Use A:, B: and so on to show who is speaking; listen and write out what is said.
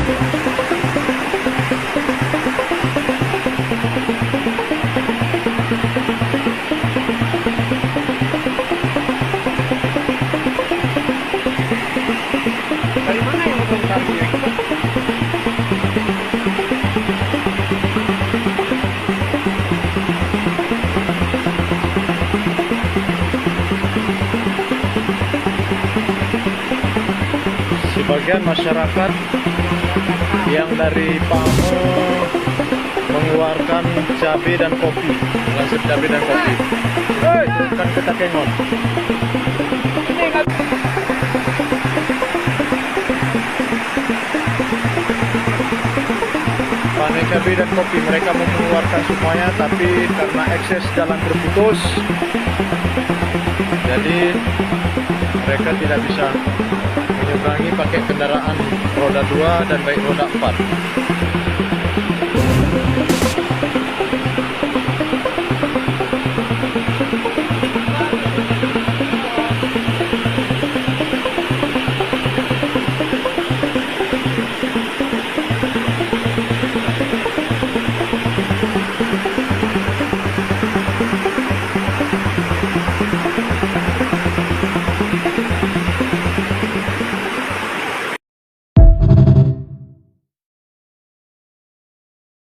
A: Dari mana yang potong kartu? Sebagian masyarakat yang dari Pamo mengeluarkan cabai dan kopi, langsung cabai dan kopi. Hei, turunkan ke Takengon. Panen cabai dan kopi mereka mau mengeluarkan semuanya, tapi karena ekses jalan terputus, jadi mereka tidak bisa menyeberangi pakai kendaraan roda 2 dan baik roda 4.